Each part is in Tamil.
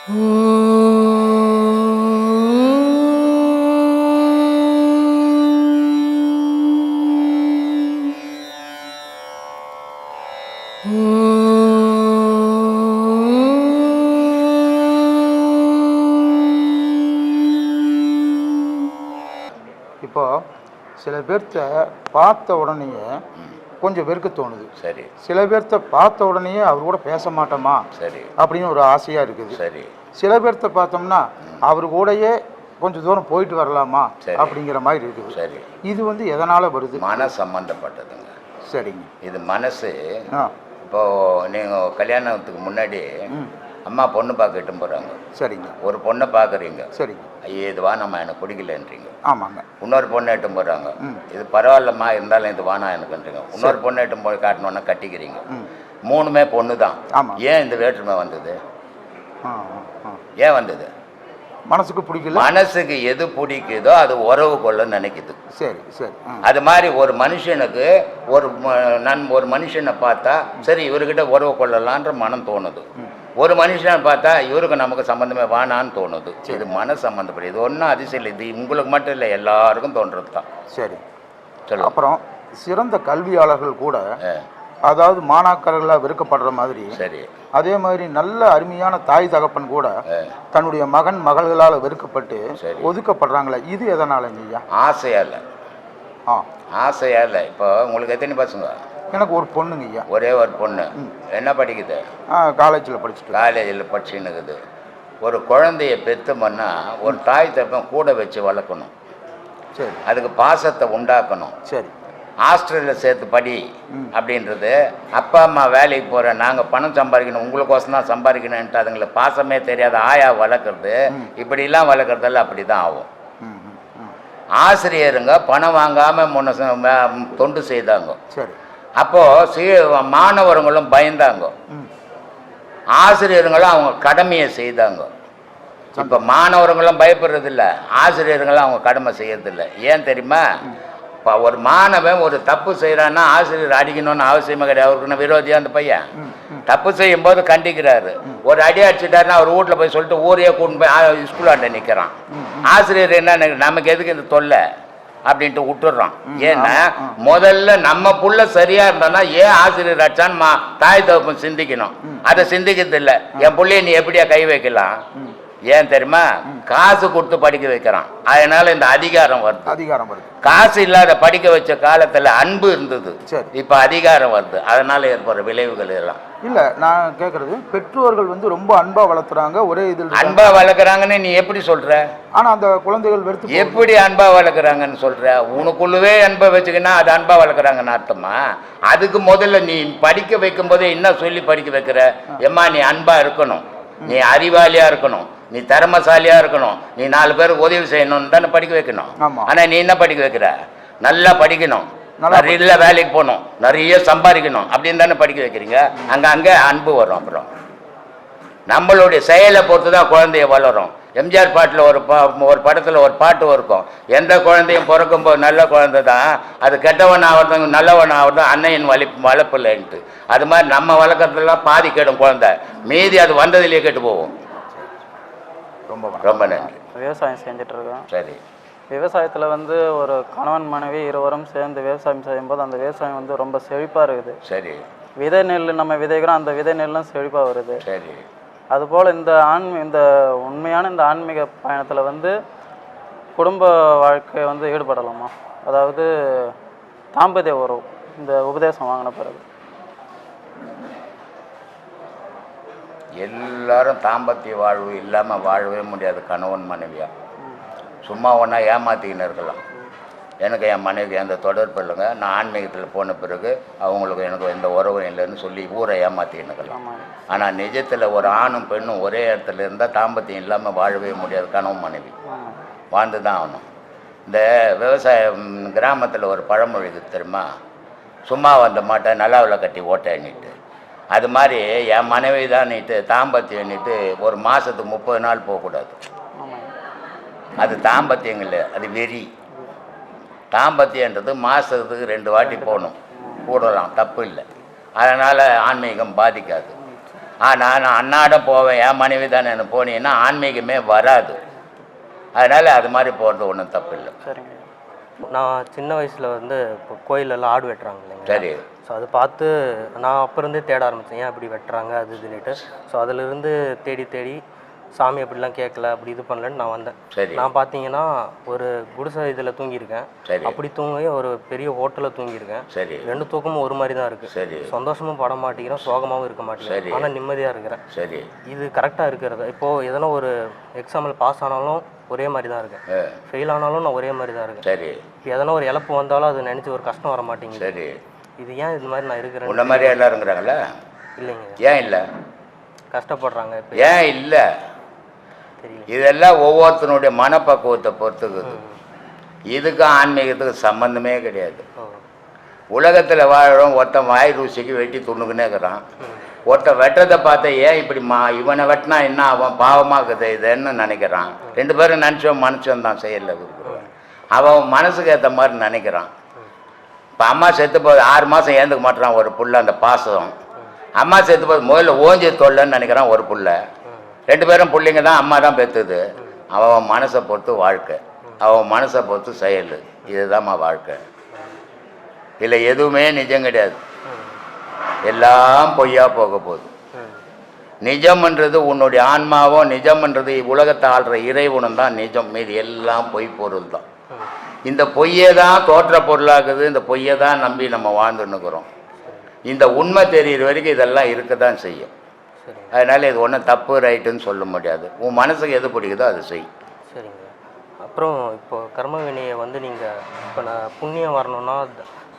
இப்போ சில பேர்த்த பார்த்த உடனேயே கொஞ்சம் வெறுக்க தோணுது. சரி. சில பேர்த்த பார்த்த உடனேயே அவர் கூட பேச மாட்டோமா சரி அப்படின்னு ஒரு ஆசையாக இருக்குது. சரி. சில பேர்த்த பார்த்தோம்னா அவர் கூடயே கொஞ்சம் தூரம் போயிட்டு வரலாமா அப்படிங்கிற மாதிரி இருக்குது. சரி. இது வந்து எதனால் வருது? மன சம்பந்தப்பட்டதுங்க. சரிங்க. இது மனசு. இப்போது நீங்கள் கல்யாணத்துக்கு முன்னாடி அம்மா பொண்ணு பார்க்க இட்டு போகிறாங்க. சரிங்க. ஒரு பொண்ணை பார்க்குறீங்க. சரிங்க. ஐயோ இது வானம்மா எனக்கு பிடிக்கலன்றீங்க. ஆமாங்க. இன்னொரு பொண்ணை இட்டு போகிறாங்க. இது பரவாயில்லம்மா இருந்தாலும் இது வானா எனக்குன்றீங்க. இன்னொரு பொண்ணை இட்டு போய் காட்டணுன்னா கட்டிக்கிறீங்க. மூணுமே பொண்ணு தான். ஏன் இந்த வேற்றுமை வந்தது? ஏன் வந்தது? மனசுக்கு பிடிக்கல. மனசுக்கு எது பிடிக்குதோ அது உறவு கொள்ள நினைக்குது. சரி சரி. அது மாதிரி ஒரு மனுஷனுக்கு ஒரு மனுஷனை பார்த்தா சரி இவர்கிட்ட உறவு கொள்ளலான்ற மனம் தோணுது. ஒரு மனுஷனை பார்த்தா இவருக்கு நமக்கு சம்மந்தமே வானான்னு தோணுது. இது மன சம்மந்தப்படும். இது ஒன்றும் அதிசயம் இல்லை. இது உங்களுக்கு மட்டும் இல்லை, எல்லாருக்கும் தோன்றது தான். சரி சரி. அப்புறம் சிறந்த கல்வியாளர்கள் கூட அதாவது மாணாக்கர்களாக வெறுக்கப்படுற மாதிரி சரி அதே மாதிரி நல்ல அருமையான தாய் தகப்பன் கூட தன்னுடைய மகன் மகள்களால் வெறுக்கப்பட்டு ஒதுக்கப்படுறாங்களே, இது எதனாலங்க ஐயா? ஆசையா இல்லை. ஆசையா இல்லை. இப்போ உங்களுக்கு எத்தனை பசங்க? எனக்கு ஒரு பொண்ணுங்க ஐயா. ஒரே ஒரு பொண்ணு. என்ன படிக்குது? காலேஜில் படிச்சுன்னு இருக்குது. ஒரு குழந்தைய பெற்றோம்னா ஒரு தாய் தகப்பன் கூட வச்சு வளர்க்கணும். சரி. அதுக்கு பாசத்தை உண்டாக்கணும். சரி. ஹாஸ்டலில் சேர்த்து படி அப்படின்றது, அப்பா அம்மா வேலைக்கு போகிறேன் நாங்கள் பணம் சம்பாதிக்கணும் உங்களுக்கோசம் தான் சம்பாதிக்கணுன்ட்டு அதுங்களுக்கு பாசமே தெரியாத ஆயா வளர்க்குறது, இப்படிலாம் வளர்க்குறதெல்லாம் அப்படி தான் ஆகும். ஆசிரியருங்க பணம் வாங்காமல் முன்ன தொண்டு செய்தாங்க. சரி. அப்போது மாணவர்களும் பயந்தாங்க, ஆசிரியர்களும் அவங்க கடமையை செய்தாங்க. இப்போ மாணவர்களும் பயப்படுறதில்ல, ஆசிரியர்களும் அவங்க கடமை செய்யறதில்லை. ஏன் தெரியுமா? இப்போ ஒரு மாணவன் ஒரு தப்பு செய்கிறான்னா ஆசிரியர் அடிக்கணும்னு அவசியமாக கிடையாது. அவருக்கு விரோதியாக அந்த பையன் தப்பு செய்யும் போது கண்டிக்கிறாரு. ஒரு அடி அடிச்சுட்டாருன்னா அவர் வீட்டில் போய் சொல்லிட்டு ஊரையே கூட்டு போய் ஸ்கூலாண்ட நிற்கிறான். ஆசிரியர் என்ன நமக்கு எதுக்கு இந்த தொல்லை அப்படின்ட்டு விட்டுடுறான். ஏன்னா முதல்ல நம்ம புள்ள சரியா இருந்தானா ஏன் ஆசிரியர் அடிச்சான்னு தாய் தகப்பன் சிந்திக்கணும். அதை சிந்திக்கிறது இல்லை. என் பிள்ளைய நீ எப்படியா கை வைக்கலாம்? ஏன் தெரியுமா? காசு கொடுத்து படிக்க வைக்கிறான். அதனால இந்த அதிகாரம் வருது. காசு இல்லாத படிக்க வச்ச காலத்துல அன்பு இருந்தது, இப்ப அதிகாரம் வருது. அதனால ஏற்படுற விளைவுகள் எல்லாம் இல்ல. நான் கேக்குறது, பெற்றோர்கள் வந்து ரொம்ப அன்பா வளர்த்துறாங்க, ஒரே இதில் அன்பா வளர்க்குறாங்கன்னு நீ எப்படி சொல்ற? ஆனா அந்த குழந்தைகள் வெறுத்து எப்படி அன்பா வளர்க்குறாங்கன்னு சொல்ற? உனக்குள்ளவே அன்பை வச்சுக்கினா அது அன்பா வளர்க்குறாங்கன்னு அர்த்தமா? அதுக்கு முதல்ல நீ படிக்க வைக்கும் போதே என்ன சொல்லி படிக்க வைக்கிற? எம்மா நீ அன்பா இருக்கணும், நீ அறிவாளியா இருக்கணும், நீ திறமசாலியா இருக்கணும், நீ 4 பேருக்கு உதவி செய்யணும்னு தானே படிக்க வைக்கணும். ஆனா நீ என்ன படிக்க வைக்கிற? நல்லா படிக்கணும், நிறைய வேலைக்கு போகணும், நிறைய சம்பாதிக்கணும் அப்படின்னு தானே படிக்க வைக்கிறீங்க. அங்கே அன்பு வரும். அப்புறம் நம்மளுடைய செயலை பொறுத்து தான் குழந்தைய வளரும். எம்ஜிஆர் பாட்டில் ஒரு படத்தில் ஒரு பாட்டு இருக்கும், எந்த குழந்தையும் பிறக்கும்போது நல்ல குழந்தை தான், அது கெட்டவன் ஆகிறதும் நல்லவன் ஆகிறதும் அன்னையின் வளர்ப்பில்லைன்ட்டு. அது மாதிரி நம்ம வளர்க்குறதுலாம் பாதி கெடும் குழந்தை, மீதி அது வந்ததுலேயே கெட்டு போகும். ரொம்ப நன்றி. விவசாயம் செஞ்சுட்டு இருக்கோம். சரி. விவசாயத்தில் வந்து ஒரு கணவன் மனைவி இருவரும் சேர்ந்து விவசாயம் செய்யும்போது அந்த விவசாயம் வந்து ரொம்ப செழிப்பாக இருக்குது. சரி. விதை நெல் நம்ம விதைக்கிறோம், அந்த விதை நெல்லும் செழிப்பாக வருது. சரி. அதுபோல் இந்த உண்மையான இந்த ஆன்மீக பயணத்தில் வந்து குடும்ப வாழ்க்கை வந்து ஈடுபடலாமா? அதாவது தாம்பத்திய உறவு இந்த உபதேசம் வாங்கின பிறகு எல்லாரும் தாம்பத்திய வாழ்வு இல்லாமல் வாழவே முடியாது. கணவன் மனைவியா சும்மா ஒன்றா ஏமாற்றிக்கின்னு இருக்கலாம். எனக்கு என் மனைவி அந்த தொடர்பு இல்லைங்க, நான் ஆன்மீகத்தில் போன பிறகு அவங்களுக்கு எனக்கு எந்த உறவும் இல்லைன்னு சொல்லி ஊரை ஏமாற்றிக்கின்னு இருக்கலாம். ஆனால் நிஜத்தில் ஒரு ஆணும் பெண்ணும் ஒரே இடத்துல இருந்தால் தாம்பத்தியம் இல்லாமல் வாழவே முடியாது. கணவன் மனைவி வாழ்ந்து தான் ஆகணும். இந்த விவசாயம் கிராமத்தில் ஒரு பழமொழி தெரியுமா? சும்மா வந்த மாட்டை நல்லாவில் கட்டி ஓட்ட எண்ணிட்டு. அது மாதிரி என் மனைவி தான் நீட்டு தாம்பத்தியம் எண்ணிட்டு ஒரு மாதத்துக்கு 30 நாள் போகக்கூடாது. அது தாம்பத்தியம் இல்லை, அது வெறி. தாம்பத்தியன்றது மாதத்துக்கு 2 வாட்டி போகணும், கூடலாம், தப்பு இல்லை. அதனால் ஆன்மீகம் பாதிக்காது. நான் அன்னாடம் போவேன், என் மனைவி தானே என்ன போனீங்கன்னா ஆன்மீகமே வராது. அதனால் அது மாதிரி போகிறது ஒன்றும் தப்பு இல்லை. சரிங்க. நான் சின்ன வயசில் வந்து இப்போ கோயிலெல்லாம் ஆடு வெட்டுறாங்க இல்லைங்க. சரி. ஸோ அதை பார்த்து நான் அப்போ இருந்தே தேட ஆரம்பித்தேன், ஏன் அப்படி வெட்டுறாங்க அது இதுன்னுட்டு. ஸோ அதிலிருந்து தேடி தேடி சாமி அப்படிலாம் கேட்கல, அப்படி இது பண்ணலன்னு நான் வந்தேன். சரி. நான் பார்த்தீங்கன்னா ஒரு குடிசை இதில் தூங்கியிருக்கேன். சரி. அப்படி தூங்கி ஒரு பெரிய ஹோட்டலில் தூங்கியிருக்கேன். சரி. 2 தூக்கமும் ஒரு மாதிரி தான் இருக்குது. சரி. சந்தோஷமும் பட மாட்டேங்கிறேன், சோகமாகவும் இருக்க மாட்டேங்கிறேன், ஆனால் நிம்மதியாக இருக்கிறேன். சரி. இது கரெக்டாக இருக்கிறது. இப்போது எதனா ஒரு எக்ஸாம்பிள் பாஸ் ஆனாலும் ஒரே மாதிரி தான் இருக்கேன், ஃபெயில் ஆனாலும் நான் ஒரே மாதிரி தான் இருக்கேன். சரி. இப்போ எதனா ஒரு இழப்பு வந்தாலும் அது நினச்சி ஒரு கஷ்டம் வர மாட்டேங்குது. சரி. இது ஏன் இது மாதிரி நான் இருக்கிறேன்? உன்ன மாதிரியே எல்லாருங்கிறாங்களா? இல்லைங்க. ஏன் இல்லை? கஷ்டப்படுறாங்க. இப்போ ஏன் இல்லை? தெரியல. இதெல்லாம் ஒவ்வொருத்தனுடைய மனப்பக்குவத்தை பொறுத்துக்குது. இதுக்கும் ஆன்மீகத்துக்கு சம்பந்தமே கிடையாது. உலகத்தில் வாழறோம், ஒருத்தன் வாய் ருசிக்கு வெட்டி துணுக்குன்னே இருக்கிறான். ஒருத்தன் வெட்டுறதை பார்த்த ஏன் இப்படி இவனை வெட்டினா என்ன அவன் பாவமாக்குது இதுன்னு நினைக்கிறான். 2 பேரும் நினச்சவன் மனுஷன் தான் செயலில் இருக்கிறான். அவன் மனசுக்கு ஏற்ற மாதிரி நினைக்கிறான். இப்போ அம்மா செத்து போது 6 மாதம் ஏந்துக்க மாட்டான் ஒரு புள்ள, அந்த பாசம். அம்மா செத்து போது முதல்ல ஓஞ்சி தொல்லன்னு நினைக்கிறான் ஒரு புள்ள. 2 பேரும் பிள்ளைங்க தான், அம்மா தான் பெற்றுது. அவன் மனசை பொறுத்து வாழ்க்கை, அவன் மனசை பொறுத்து செயல். இதுதான்மா வாழ்க்கை. இல்லை எதுவுமே நிஜம் கிடையாது, எல்லாம் பொய்யா போக போகுது. நிஜம்ன்றது உன்னுடைய ஆன்மாவோ, நிஜம்ன்றது உலகத்தை ஆள்ற இறைவனும் தான் நிஜம். மீது எல்லாம் பொய் பொருள் தான். இந்த பொய்யே தான் தோற்ற பொருளாகுது. இந்த பொய்யை தான் நம்பி நம்ம வாழ்ந்துன்னுக்குறோம். இந்த உண்மை தெரிகிற வரைக்கும் இதெல்லாம் இருக்க தான் செய்யும். அதனால் இது ஒன்றும் தப்பு ரைட்டுன்னு சொல்ல முடியாது. உன் மனசுக்கு எது பிடிக்குதோ அது செய். சரிங்க. அப்புறம் இப்போ கர்ம வினையை வந்து நீங்கள் இப்போ நான் புண்ணியம் வரணும்னா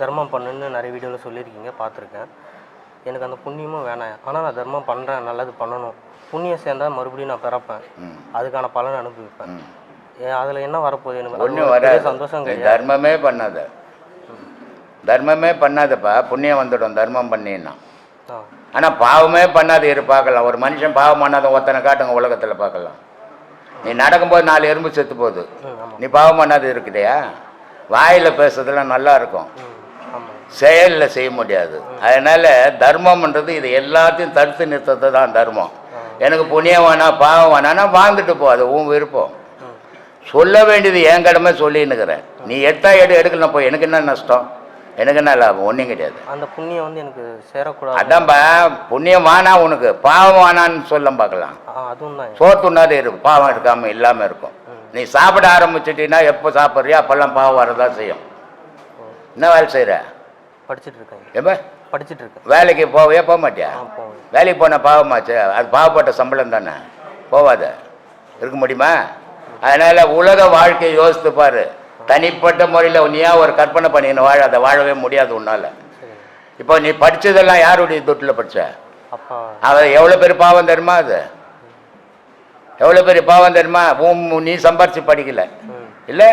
தர்மம் பண்ணுன்னு நிறைய வீடியோவில் சொல்லியிருக்கீங்க, பார்த்துருக்கேன். எனக்கு அந்த புண்ணியமும் வேணாம், ஆனால் நான் தர்மம் பண்ணுறேன், நல்லது பண்ணணும். புண்ணியம் சேர்ந்தால் மறுபடியும் நான் பிறப்பேன், அதுக்கான பலனை அனுபவிப்பேன். அதில் என்ன வரப்போகுது? எனக்கு ஒன்றும் வராது. சந்தோஷம். தர்மமே பண்ணாத, தர்மமே பண்ணாதப்பா, புண்ணியம் வந்துடும் தர்மம் பண்ணினா. ஆனால் பாவமே பண்ணாத இரு பார்க்கலாம். ஒரு மனுஷன் பாவம் பண்ணாத ஒருத்தனை காட்டுங்க உலகத்தில் பார்க்கலாம். நீ நடக்கும்போது 4 எறும்பு செத்து போகுது, நீ பாவம் பண்ணாத இருக்குதையா? வாயில் பேசுறதுலாம் நல்லா இருக்கும், செயலில் செய்ய முடியாது. அதனால் தர்மம்ன்றது இது எல்லாத்தையும் தடுத்து நிறுத்தது தான் தர்மம். எனக்கு புண்ணியம் வேணாம் பாவம் வேணான்னா வாழ்ந்துட்டு போ, அது உன் விருப்பம். சொல்ல வேண்டியது என் கடமை சொல்லின்னுக்கிறேன். நீ எடுக்கலாம் போய், எனக்கு என்ன நஷ்டம், எனக்கு என்ன லாபம்? ஒன்றும் கிடையாது. அந்த புண்ணியம் வந்து எனக்கு சேரக்கூடாது. அதான்பா, புண்ணியம் வானா உனக்கு, பாவம் வானான்னு சொல்ல பார்க்கலாம். அதுவும் தான் சோத்துனாது இருக்கும், பாவம் இருக்காமல் இல்லாமல் இருக்கும். நீ சாப்பிட ஆரம்பிச்சிட்டீங்கன்னா எப்போ சாப்பிட்றியோ அப்போல்லாம் பாவம் வரதான் செய்யும். என்ன வேலை செய்கிற? படிச்சுட்டு இருக்கேன். எப்போ படிச்சுட்டு இருக்கேன். வேலைக்கு போக மாட்டியா? வேலைக்கு போனால் பாவமாச்சு, அது பாவப்பட்ட சம்பளம் தானே, போவாத இருக்க முடியுமா? அதனால் உலக வாழ்க்கையை யோசித்து பாரு. தனிப்பட்ட முறையில் நீயா ஒரு கற்பனை பண்ணின்னு வாழ, அதை வாழவே முடியாது உன்னால். இப்போ நீ படித்ததெல்லாம் யாருடைய துட்டில் படித்த? அவன் எவ்வளோ பெரிய பாவம் தெரியுமா? அது எவ்வளோ பெரிய பாவம் தெரியுமா? நீ சம்பாரிச்சு படிக்கல இல்லை,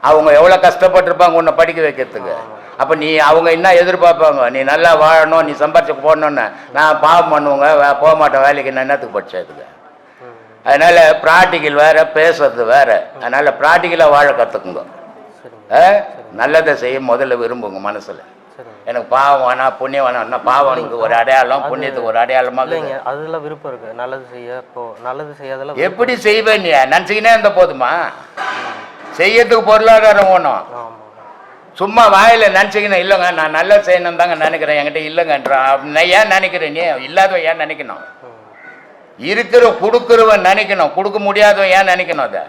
அவங்க எவ்வளோ கஷ்டப்பட்டிருப்பாங்க உன்னை படிக்க வைக்கிறதுக்கு. அப்போ நீ அவங்க என்ன எதிர்பார்ப்பாங்க? நீ நல்லா வாழணும், நீ சம்பாரிச்சு போடணுன்னு. நான் பாவம் பண்ணுவோங்க, போக மாட்டேன் வேலைக்கு, நான் என்னத்துக்கு படித்ததுக்கு? அதனால் ப்ராக்டிக்கல் வேறு, பேசுறது வேறு. அதனால் ப்ராக்டிக்கலாக வாழ கற்றுக்குங்க. நல்லதை செய்ய முதல்ல விரும்புங்க மனசில். எனக்கு பாவம் வேணாம் புண்ணியம் வேணாம். பாவனுக்கு ஒரு அடையாளம், புண்ணியத்துக்கு ஒரு அடையாளமாக அதெல்லாம் விருப்பம் இருக்குது. நல்லது செய்ய, இப்போ நல்லது செய்யாதெல்லாம் எப்படி செய்வேன்? நீ நினச்சிக்கினே இருந்த போதுமா? செய்யறதுக்கு பொருளாதாரம் வேணும். சும்மா வாயில் நினச்சிக்கணும், இல்லைங்க நான் நல்லா செய்யணும் தாங்க நினைக்கிறேன், என்கிட்ட இல்லைங்கன்றான். நான் ஏன் நினைக்கிறேன்? நீ இல்லாதவன் ஏன் நினைக்கணும்? இருக்கிற கொடுக்குறவன் நினைக்கணும், கொடுக்க முடியாதவன் ஏன் நினைக்கணும்? அதை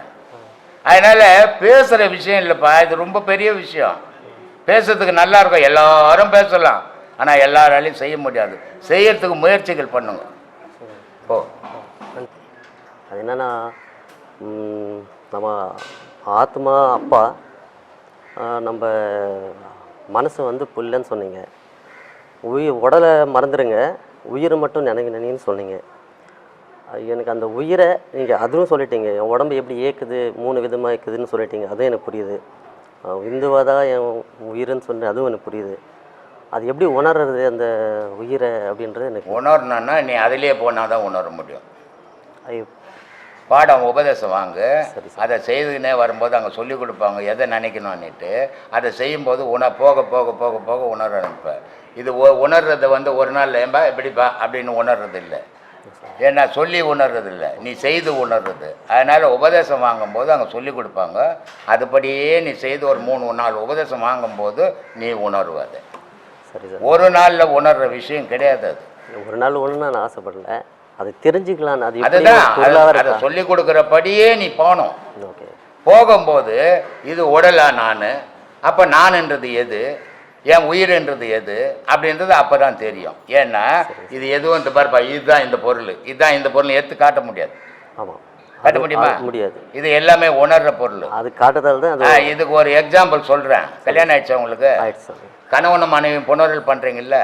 அதனால் பேசுகிற விஷயம் இல்லைப்பா, இது ரொம்ப பெரிய விஷயம். பேசுறதுக்கு நல்லா இருக்கும், எல்லாரும் பேசலாம், ஆனால் எல்லாராலையும் செய்ய முடியாது. செய்யறதுக்கு முயற்சிகள் பண்ணுங்க. ஓ அது என்னென்னா, நம்ம ஆத்மா அப்பா, நம்ம மனசு வந்து புல்லுன்னு சொன்னீங்க. உடலை மறந்துடுங்க, உயிரை மட்டும் நினைக்கணுன்னு சொன்னீங்க. எனக்கு அந்த உயிரை நீங்கள் அதுவும் சொல்லிட்டீங்க. என் உடம்பு எப்படி ஏற்குது, 3 விதமாக இருக்குதுன்னு சொல்லிட்டீங்க, அதுவும் எனக்கு புரியுது. இந்துவாக தான் என் உயிர்னு சொன்னேன், அதுவும் எனக்கு புரியுது. அது எப்படி உணர்றது அந்த உயிரை அப்படின்றது எனக்கு உணரணுன்னா நீ அதிலே போனால் தான் உணர முடியும். ஐயோ, பாடம் உபதேசம் வாங்கு, அதை செய்துனே வரும்போது அங்கே சொல்லிக் கொடுப்பாங்க எதை நினைக்கணும்னுட்டு. அதை செய்யும்போது போக போக போக போக உணர ஆரம்பிப்பேன். இது உணர்றது வந்து ஒரு நாள் ஏம்பா எப்படிப்பா அப்படின்னு உணர்றது இல்லை. ஏன்னா சொல்லி உணர்றது இல்லை, நீ செய்து உணர்றது. அதனால் உபதேசம் வாங்கும்போது அங்கே சொல்லி கொடுப்பாங்க, அதுபடியே நீ செய்து ஒரு 3 நாள் உபதேசம் வாங்கும்போது நீ உணர்வு. அது சரி சார். ஒரு நாளில் உணர்கிற விஷயம் கிடையாது. அது ஒரு நாள் ஒன்று நான் ஆசைப்படல, அதை தெரிஞ்சுக்கலாம். அது அதுதான் அதை சொல்லி கொடுக்குறபடியே நீ போகணும். ஓகே. போகும்போது இது உடலா நான், அப்போ நான்ன்றது எது, என் உயிர்ன்றது எது அப்படின்றது அப்போ தான் தெரியும். ஏன்னா இது எதுவும் இந்த பாருப்பா, இதுதான் இந்த பொருள், இதுதான் இந்த பொருள் எடுத்து காட்ட முடியாது. ஆமாம், காட்ட முடியுமா? முடியாது. இது எல்லாமே உணர்ற பொருள். அது காட்டுறதால தான். இதுக்கு ஒரு எக்ஸாம்பிள் சொல்கிறேன். கல்யாணம் ஆயிடுச்சு உங்களுக்கு, கணவனும் மனைவியும் புணர்வு பண்ணுறீங்கல்ல,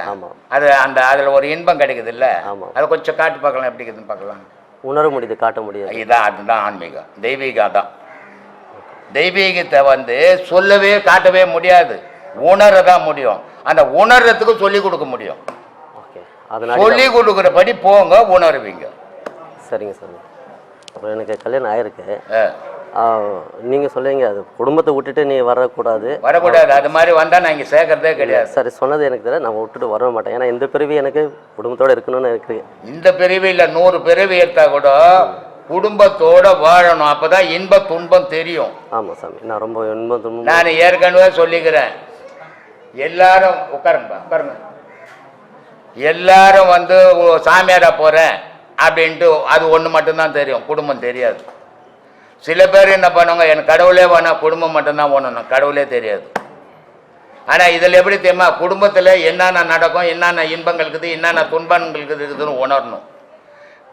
அது அதில் ஒரு இன்பம் கிடைக்குது இல்லை, அதை கொஞ்சம் காட்டு பார்க்கலாம், எப்படி இருக்குதுன்னு பார்க்கலாம். உணர முடியுது, காட்ட முடியாது. இதுதான், அதுதான் ஆன்மீகம், தெய்வீகம் தான். தெய்வீகத்தை சொல்லவே காட்டவே முடியாது, உணரதான் முடியும். அந்த உணர்றதுக்கு சொல்லி கொடுக்க முடியும். சொல்லி கொடுக்குறபடி போங்க, உணர்வீங்க. சரிங்க சார். அப்புறம் எனக்கு கல்யாணம் ஆயிருக்கு. நீங்கள் சொல்லுவீங்க அது குடும்பத்தை விட்டுட்டு நீ வரக்கூடாது. அது மாதிரி வந்தால் நான் இங்கே சேர்க்கறதே கிடையாது. சரி, சொன்னது எனக்கு தெரியல, நான் விட்டுட்டு வர மாட்டேன். ஏன்னா இந்த பிறவி எனக்கு குடும்பத்தோடு இருக்கணும்னு இருக்கு. இந்த பிறவியில் 100 பிறவி எடுத்தா கூட குடும்பத்தோட வாழணும், அப்பதான் இன்ப துன்பம் தெரியும். ஆமாம் சாமி, நான் ரொம்ப இன்ப துன்பம். நான் ஏற்கனவே சொல்லிக்கிறேன், எல்லாரும் உட்காருங்க, எல்லாரும் சாமியாரா போறேன் அப்படின்ட்டு அது ஒன்று மட்டும்தான் தெரியும், குடும்பம் தெரியாது. சில பேர் என்ன பண்ணுவாங்க, எனக்கு கடவுளே வேணா, குடும்பம் மட்டும்தான் வேணும், கடவுளே தெரியாது. ஆனால் இதில் எப்படி தெரியுமா, குடும்பத்தில் என்னென்ன நடக்கும், என்னென்ன இன்பங்கள் இருக்குது, என்னென்ன துன்பங்கள் இருக்குதுன்னு உணரணும்.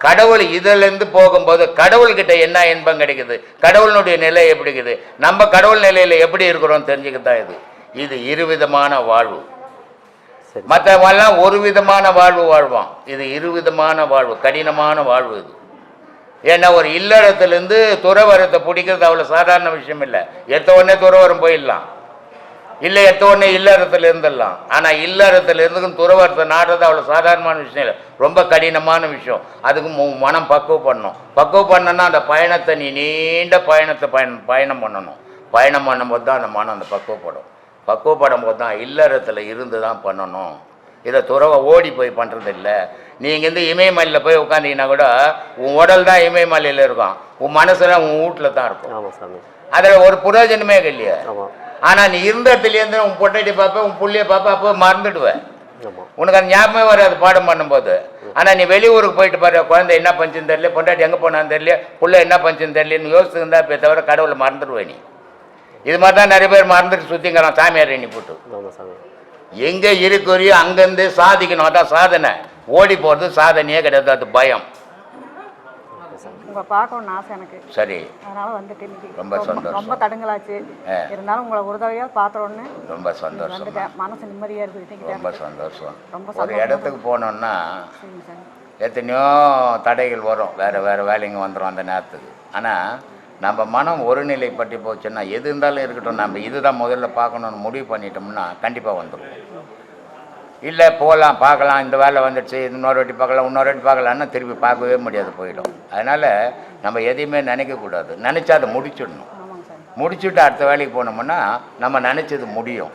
கடவுள் இதிலேருந்து போகும்போது கடவுள்கிட்ட என்ன இன்பம் கிடைக்குது, கடவுளுடைய நிலை எப்படி இருக்குது, நம்ம கடவுள் நிலையில் எப்படி இருக்கிறோம் தெரிஞ்சுக்கத்தான் இது. இது இருவிதமான வாழ்வு. மற்றவெல்லாம் ஒரு விதமான வாழ்வு வாழ்வான், இது இருவிதமான வாழ்வு, கடினமான வாழ்வு இது. ஏன்னா ஒரு இல்லறத்துலேருந்து துறவரத்தை பிடிக்கிறது அவ்வளோ சாதாரண விஷயம் இல்லை. எடுத்த உடனே துறவரம் போயிடலாம், இல்லை எடுத்த உடனே இல்லறத்தில் இருந்துடலாம். ஆனால் இல்லறத்தில் இருந்து துறவரத்தை நாடுறது அவ்வளோ சாதாரணமான விஷயம் இல்லை, ரொம்ப கடினமான விஷயம். அதுக்கு மனம் பக்குவப்படணும். பக்குவப்படணும்னா அந்த பயணத்தை நீ நீண்ட பயணத்தை பயணம் பண்ணணும். பயணம் பண்ணும்போது தான் அந்த மனம் அந்த பக்குவப்படும் போது தான் இல்லறத்தில் இருந்து தான் பண்ணணும். இதை துறவை ஓடி போய் பண்ணுறது இல்லை. நீங்கள் இமயமலையில் போய் உட்காந்தீங்கன்னா கூட உன் உடல் தான் இமயமலையில் இருக்கும், உன் மனசுலாம் உன் வீட்டில் தான் இருக்கும். அதில் ஒரு பிரயோஜனமே இல்லையா. ஆனால் நீ இருந்த இடத்துலேருந்து உன் பொட்டாட்டி பார்ப்ப, உன் புள்ளியை பார்ப்ப, அப்போ மறந்துடுவேன், உனக்கு அந்த ஞாபகமே வராது பாடம் பண்ணும்போது. ஆனால் நீ வெளியூருக்கு போயிட்டு பாரு, குழந்தை என்ன பஞ்சுன்னு தெரியல, பொண்டாட்டி எங்கே போனான்னு தெரியல, புள்ள என்ன பஞ்சுன்னு தெரியலன்னு யோசிச்சுருந்தா இப்போ தவிர கடவுளை மறந்துடுவேன் நீ. இது மாதிரி தான் நிறைய பேர் மறந்துட்டு சுற்றிங்கிறான் சாமியார் எண்ணி போட்டு. எங்கே இருக்குறியோ அங்கேருந்து சாதிக்கணும், அதான் சாதனை. ஓடி போகிறது சாதனையே கிடையாது, அது பயம். உங்களை பார்க்கணும்னு ஆசை எனக்கு. சரி, அதனால வந்துட்டு ரொம்ப சந்தோஷம். ரொம்ப தடுங்கலாச்சு, இருந்தாலும் உங்களை ஒரு தடவையாக பார்த்துறோன்னு ரொம்ப சந்தோஷம், மனசு நிம்மதியாக இருக்குது. ரொம்ப சந்தோஷம். ஒரு இடத்துக்கு போனோம்னா எத்தனையோ தடைகள் வரும், வேறு வேலைங்க வந்துடும் அந்த நேரத்துக்கு. ஆனால் நம்ம மனம் ஒருநிலைப்பட்டு போச்சுன்னா எது இருந்தாலும் இருக்கட்டும், நம்ம இதுதான் முதல்ல பார்க்கணுன்னு முடிவு பண்ணிட்டோம்னா கண்டிப்பாக வந்துடும். இல்லை போகலாம் பார்க்கலாம், இந்த வேலை வந்துடுச்சு, இன்னொரு வாட்டி பார்க்கலாம், இன்னொரு வாட்டி பார்க்கலான்னா திருப்பி பார்க்கவே முடியாது, போயிடும். அதனால் நம்ம எதையுமே நினைக்கக்கூடாது, நினச்சா அதை முடிச்சிடணும். முடிச்சுட்டு அடுத்த வேலைக்கு போனோம்னா நம்ம நினச்சது முடியும்.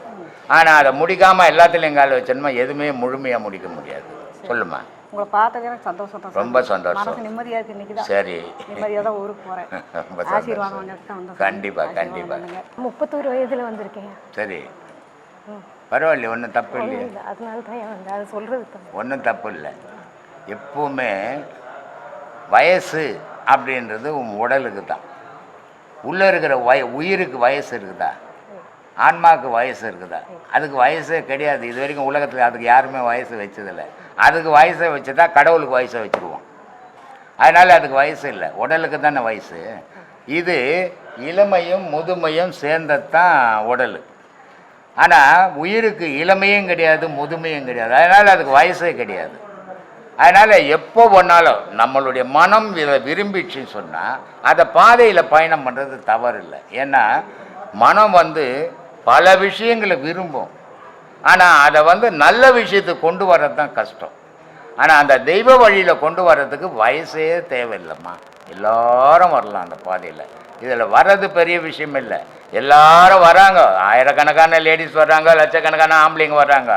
ஆனால் அதை முடிக்காமல் எல்லாத்துலேயும் கால வச்சோம்னா எதுவுமே முழுமையாக முடிக்க முடியாது. சொல்லுமா. உங்களை பார்த்தது எனக்கு சந்தோஷம், ரொம்ப சந்தோஷம், நிம்மதியாக இருக்கு. இன்னைக்கு தான் சரி, நிம்மதியாக தான் ஊருக்கு போகிறேன். ரொம்ப சந்தோஷம். கண்டிப்பாக 31 வயதில் வந்திருக்கேன். சரி, பரவாயில்ல, ஒன்றும் தப்பு இல்லையே. அதனால தான் அதை சொல்கிறது ஒன்றும் தப்பு இல்லை. எப்பவுமே வயசு அப்படின்றது உன் உடலுக்கு தான். உள்ளே இருக்கிற உயிருக்கு வயசு இருக்குதா, ஆன்மாவுக்கு வயசு இருக்குதா? அதுக்கு வயசே கிடையாது. இது வரைக்கும் உலகத்தில் அதுக்கு யாருமே வயசு வச்சதில்லை. அதுக்கு வயசை வச்சுட்டா கடவுளுக்கு வயசை வச்சுருவோம். அதனால் அதுக்கு வயசு இல்லை, உடலுக்கு தானே வயசு. இது இளமையும் முதுமையும் சேர்ந்தது தான் உடல். ஆனால் உயிருக்கு இளமையும் கிடையாது, முதுமையும் கிடையாது. அதனால் அதுக்கு வயசே கிடையாது. அதனால் எப்போ ஒன்றாலும் நம்மளுடைய மனம் விரும்பிச்சுன்னு சொன்னால் அதை பாதையில் பயணம் பண்ணுறது தவறு இல்லை. ஏன்னா மனம் பல விஷயங்களை விரும்பும், ஆனால் அதை நல்ல விஷயத்துக்கு கொண்டு வர்றது தான் கஷ்டம். ஆனால் அந்த தெய்வ வழியில் கொண்டு வர்றதுக்கு வயசே தேவையில்லைம்மா, எல்லாரும் வரலாம் அந்த பாதையில். இதில் வர்றது பெரிய விஷயம் இல்லை, எல்லாரும் வராங்க. ஆயிரக்கணக்கான லேடிஸ் வர்றாங்க, லட்சக்கணக்கான ஆம்பளைங்க வர்றாங்க.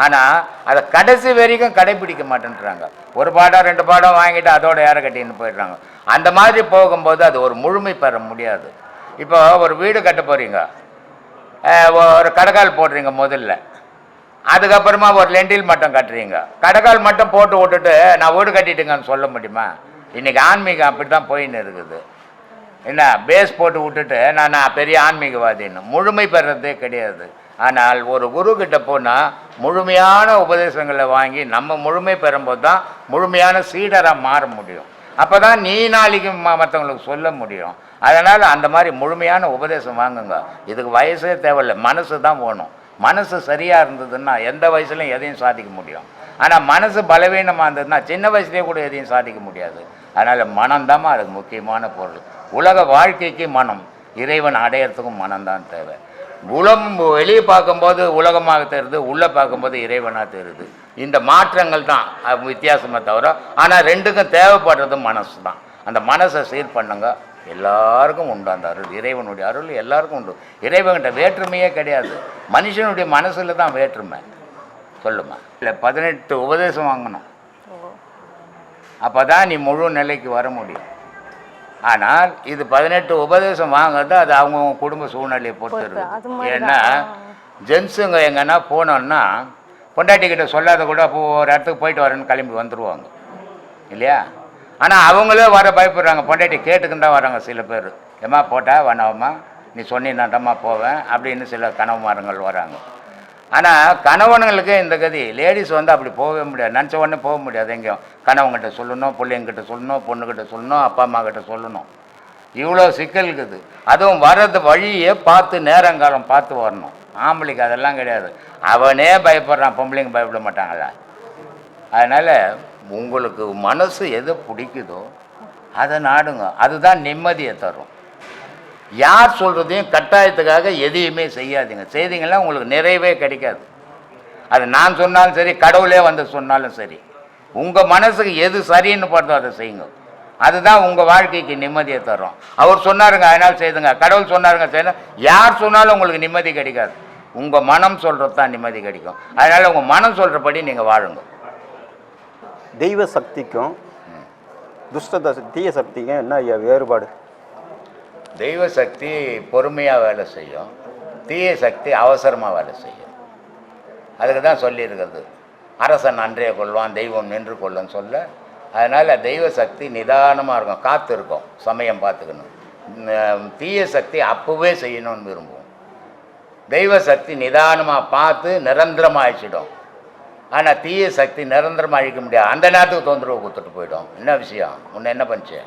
ஆனால் அதை கடைசி வரைக்கும் கடைபிடிக்க மாட்டேன்றாங்க. ஒரு பாடம் 2 பாடம் வாங்கிட்டு அதோட ஏற கட்டின்னு போயிடுறாங்க. அந்த மாதிரி போகும்போது அது ஒரு முழுமை பெற முடியாது. இப்போ ஒரு வீடு கட்ட போகிறீங்க, ஒரு கடைக்கால் போடுறீங்க முதல்ல, அதுக்கப்புறமா ஒரு லெண்டில் மட்டும் கட்டுறீங்க. கடைக்கால் மட்டும் போட்டு விட்டுட்டு நான் வீடு கட்டிட்டுங்கன்னு சொல்ல முடியுமா? இன்றைக்கி ஆன்மீகம் அப்படி தான் போயின்னு இருக்குது. என்ன பேஸ் போட்டு விட்டுட்டு நான் பெரிய ஆன்மீகவாதின்னு முழுமை பெறதே கிடையாது. ஆனால் ஒரு குரு கிட்ட போனால் முழுமையான உபதேசங்களை வாங்கி நம்ம முழுமை பெறும்போது தான் முழுமையான சீடராக மாற முடியும். அப்போ தான் நீ நாளைக்கு மற்றவங்களுக்கு சொல்ல முடியும். அதனால் அந்த மாதிரி முழுமையான உபதேசம் வாங்குங்க. இதுக்கு வயசே தேவையில்லை, மனசு தான் வேணும். மனசு சரியாக இருந்ததுன்னா எந்த வயசுலையும் எதையும் சாதிக்க முடியும். ஆனால் மனசு பலவீனமாக இருந்ததுன்னா சின்ன வயசுலேயே கூட எதையும் சாதிக்க முடியாது. அதனால் மனம்தாம்மா அதுக்கு முக்கியமான பொருள். உலக வாழ்க்கைக்கு மனம், இறைவன் அடையிறதுக்கும் மனம்தான் தேவை. வெளியே பார்க்கும்போது உலகமாக தெரியுது, உள்ளே பார்க்கும்போது இறைவனாக தெரியுது. இந்த மாற்றங்கள் தான் வித்தியாசமாக தவிர, ஆனால் ரெண்டுக்கும் தேவைப்படுறது மனசு தான். அந்த மனசை சீர் பண்ணுங்க, எல்லாருக்கும் உண்டு அந்த அருள். இறைவனுடைய அருள் எல்லாருக்கும் உண்டு. இறைவன்கிட்ட வேற்றுமையே கிடையாது, மனுஷனுடைய மனசில் தான் வேற்றுமை. சொல்லுமா? இல்லை 18 உபதேசம் வாங்கணும், அப்போ தான் நீ முழு நிலைக்கு வர முடியும். ஆனால் இது 18 உபதேசம் வாங்குறது அது அவங்க குடும்ப சூழ்நிலையை பொறுத்து இருக்குது. ஏன்னா ஜென்ஸுங்க எங்கன்னா போனோன்னா பொண்டாட்டிக்கிட்ட சொல்லாத கூட அப்போ ஒரு இடத்துக்கு போயிட்டு வரேன்னு கிளம்பி வந்துடுவாங்க இல்லையா? ஆனால் அவங்களே வர பயப்படுறாங்க, பொண்டாட்டி கேட்டுக்குன்னு தான் வராங்க. சில பேர் ஏம்மா போட்டா வேணாமா, நீ சொன்னீன்னாட்டம்மா போவேன் அப்படின்னு சில கணவன்மாரங்கள் வராங்க. ஆனால் கணவனுங்களுக்கு இந்த கதி, லேடிஸ் வந்து அப்படி போகவே முடியாது, நினச்ச உடனே போக முடியாது. எங்கேயும் கணவன்கிட்ட சொல்லணும், பிள்ளைங்கிட்ட சொல்லணும், பொண்ணுக்கிட்ட சொல்லணும், அப்பா அம்மா கிட்ட சொல்லணும். இவ்வளோ சிக்கல் இருக்குது. அதுவும் வர்றது வழியே பார்த்து நேரங்காலம் பார்த்து வரணும். ஆம்பளைக்கு அதெல்லாம் கிடையாது, அவனே பயப்படுறான், பொம்பளைங்க பயப்பட மாட்டாங்களா? அதனால் உங்களுக்கு மனசு எது பிடிக்குதோ அதை நாடுங்க, அதுதான் நிம்மதியை தரும். யார் சொல்கிறதையும் கட்டாயத்துக்காக எதையுமே செய்யாதீங்க. செய்தீங்கன்னா உங்களுக்கு நிறைவே கிடைக்காது. அது நான் சொன்னாலும் சரி, கடவுளே வந்து சொன்னாலும் சரி, உங்கள் மனசுக்கு எது சரின்னு பார்த்தோ அதை செய்யுங்க. அதுதான் உங்கள் வாழ்க்கைக்கு நிம்மதியை தரும். அவர் சொன்னாருங்க அதனால் செய்துங்க, கடவுள் சொன்னாருங்க செய்யணும், யார் சொன்னாலும் உங்களுக்கு நிம்மதி கிடைக்காது. உங்கள் மனம் சொல்கிறது தான் நிம்மதி கிடைக்கும். அதனால் உங்கள் மனம் சொல்கிறபடி நீங்கள் வாழுங்க. தெய்வ சக்திக்கும் தீய சக்திக்கும் என்ன ஐயா வேறுபாடு? தெய்வ சக்தி பொறுமையாக வேலை செய்யும், தீய சக்தி அவசரமாக வேலை செய்யும். அதுக்கு தான் சொல்லியிருக்கிறது, அரசன் அன்றைய கொள்வான் தெய்வம் நின்று கொள்ளுன்னு சொல்ல. அதனால் தெய்வ சக்தி நிதானமாக இருக்கும், காத்து இருக்கும், சமயம் பார்த்துக்கணும். தீய சக்தி அப்போவே செய்யணும்னு விரும்புவோம். தெய்வ சக்தி நிதானமாக பார்த்து நிரந்தரமாக அழிச்சிடும். ஆனால் தீய சக்தி நிரந்தரமாக அழிக்க முடியாது, அந்த நேரத்துக்கு தொந்தரவு கொடுத்துட்டு போயிடும். என்ன விஷயம், உன்னை என்ன பண்ணுச்சு?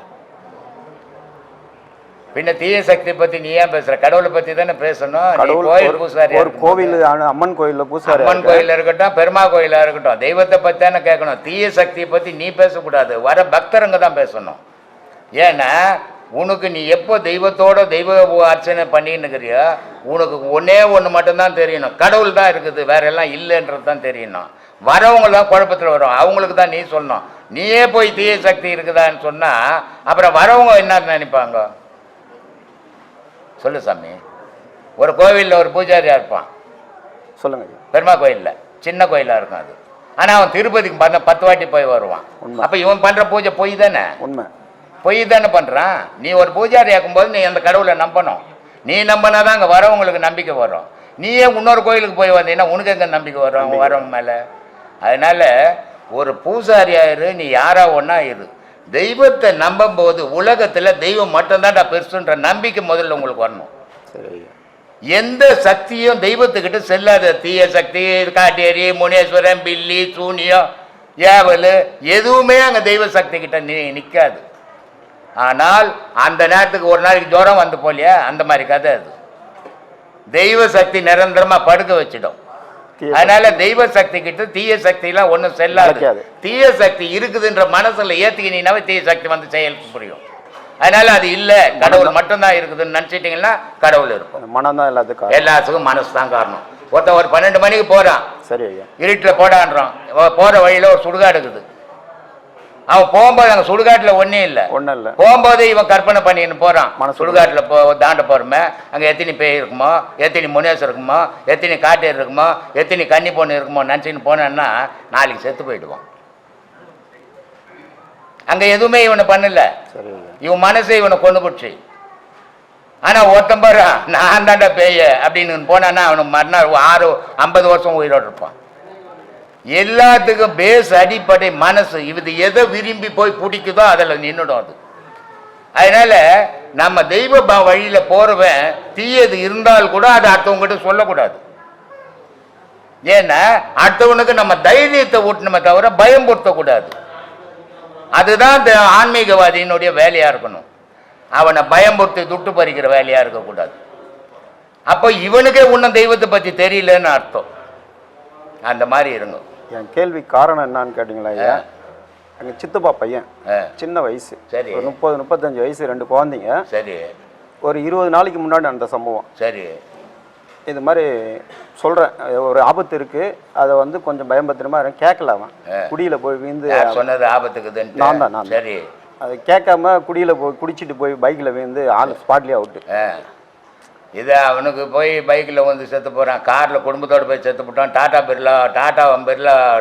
பின்ன தீய சக்தி பற்றி நீ ஏன் பேசுகிற? கடவுளை பற்றி தானே பேசணும். கோயில் பூசாரி, ஒரு கோவில் அம்மன் கோயிலில் பூசாரி, அம்மன் கோயிலில் இருக்கட்டும், பெருமா கோயிலாக இருக்கட்டும், தெய்வத்தை பற்றி தானே கேட்கணும். தீய சக்தியை பற்றி நீ பேசக்கூடாது, வர பக்தருங்க தான் பேசணும். ஏன்னா உனக்கு நீ எப்போ தெய்வத்தோட தெய்வ அர்ச்சனை பண்ணின்னுக்கிறியோ உனக்கு ஒன்று மட்டும்தான் தெரியணும், கடவுள் தான் இருக்குது, வேற எல்லாம் இல்லைன்றது தான் தெரியணும். வரவங்க தான் குழப்பத்தில் வரும், அவங்களுக்கு தான் நீ சொல்லணும். நீயே போய் தீய சக்தி இருக்குதான்னு சொன்னால் அப்புறம் வரவங்க என்ன நினைப்பாங்க? சொல்லு சாமி. ஒரு கோவிலில் ஒரு பூஜாரியாக இருப்பான், சொல்லுங்க. பெருமா கோயிலில் சின்ன கோயிலாக இருக்கும் அது. ஆனால் அவன் திருப்பதிக்கு 10 வாட்டி போய் வருவான். அப்போ இவன் பண்ணுற பூஜை பொய் தானே? உண்மை, பொய் தானே பண்ணுறான். நீ ஒரு பூஜாரி ஆக்கும்போது நீ அந்த கடவுளை நம்பணும். நீ நம்பினா தான் அங்கே வரவங்களுக்கு நம்பிக்கை வரும். நீயே இன்னொரு கோயிலுக்கு போய் வந்தீங்கன்னா உனக்கு எங்கே நம்பிக்கை வரும் அவங்க வரவங்க மேலே? அதனால் ஒரு பூசாரியாயிரு, நீ யாரா ஒன்றா இரு. தெய்வத்தை நம்பும் போது உலகத்தில் தெய்வம் மட்டும்தான்டா பெருசுன்ற நம்பிக்கை முதல்ல உங்களுக்கு வரணும். எந்த சக்தியும் தெய்வத்துக்கிட்ட செல்லாத. தீய சக்தி, காட்டேரி, முனேஸ்வரன், பில்லி, சூனியம், ஏவல் எதுவுமே அங்கே தெய்வ சக்தி கிட்ட நிற்காது. ஆனால் அந்த நேரத்துக்கு ஒரு நாளைக்கு ஜுரம் வந்து போலியா, அந்த மாதிரி கதை அது. தெய்வ சக்தி நிரந்தரமாக படுக்க வச்சிடும். அதனால தெய்வ சக்தி கிட்ட தீய சக்தி எல்லாம் ஒன்றும் செல்லாது. தீய சக்தி இருக்குதுன்ற மனசுல ஏத்துக்கினீங்கன்னாவே தீய சக்தி வந்து செயலுக்கு புரியும். அதனால அது இல்லை, கடவுள் மட்டும்தான் இருக்குதுன்னு நினச்சிட்டிங்கன்னா கடவுள் இருக்கும். மனம் தான் எல்லாத்துக்கும் மனசு தான் காரணம். ஒருத்தன் ஒரு 12 மணிக்கு போகிறான், சரி ஐயா, இருட்டில் போடான்றான், போகிற வழியில் ஒரு சுடுகாடு இருக்குது. அவன் போகும்போது அங்கே சுடுகாட்டில் ஒன்றும் இல்லை, ஒன்றும் இல்லை. போகும்போது இவன் கற்பனை பண்ணின்னு போகிறான். மனசுக்குள்ள. சுடுகாட்டில் தாண்ட போகிறோமே, அங்கே எத்தனை பேய் இருக்குமோ, எத்தனை முனேசர் இருக்குமோ, எத்தனை காட்டேர் இருக்குமோ, எத்தனை கன்னி பொண்ணு இருக்குமோ நினச்சின்னு போனேன்னா நாளைக்கு செத்து போயிடுவான். அங்கே எதுவுமே இவனை பண்ணல, சரிங்க. இவன் மனசை இவனை கொண்டு போச்சு. ஆனால் ஒருத்தன் பாரு நான் தாண்டா பேய அப்படின்னு போனான்னா அவனுக்கு மறுநாள் 50 வருஷம் உயிரோடு இருப்பான். எல்லாத்துக்கும் பேஸ் அடிப்படை மனசு. இது எதை விரும்பி போய் பிடிக்குதோ அதில் நின்றுடும் அது. அதனால நம்ம தெய்வ வழியில போறவன் தீயது இருந்தால் கூட அதை அடுத்தவங்ககிட்ட சொல்லக்கூடாது. ஏன்னா அடுத்தவனுக்கு நம்ம தைரியத்தை ஊட்டணுமே தவிர பயம்படுத்தக்கூடாது. அதுதான் இந்த ஆன்மீகவாதியினுடைய வேலையா இருக்கணும். அவனை பயம்படுத்தி துட்டு பறிக்கிற வேலையா இருக்கக்கூடாது. அப்போ இவனுக்கே இன்னும் தெய்வத்தை பத்தி தெரியலன்னு அர்த்தம். அந்த மாதிரி இருங்க. என் கேள்வி காரணம் என்னன்னு கேட்டீங்களா ஐயா? எங்கள் சித்தப்பா பையன் சின்ன வயசு, சரி, ஒரு 30-35 வயசு, 2 குழந்தைங்க. சரி, ஒரு 20 நாளைக்கு முன்னாடி அந்த சம்பவம். சரி, இது மாதிரி சொல்கிறேன், ஒரு ஆபத்து இருக்குது, அதை வந்து கொஞ்சம் பயம்பத்திரமா கேட்கல. அவன் குடியில் போய் வீழ்ந்து சொன்னது ஆபத்துக்குது. நான் தான். சரி, அதை கேட்காம குடியில் போய் குடிச்சிட்டு போய் பைக்கில் வீழ்ந்து ஆள் ஸ்பாட்லேயே அவுட்டு. இதை அவனுக்கு போய் பைக்கில் வந்து செத்து போகிறான், காரில் குடும்பத்தோடு போய் செத்து போட்டான்.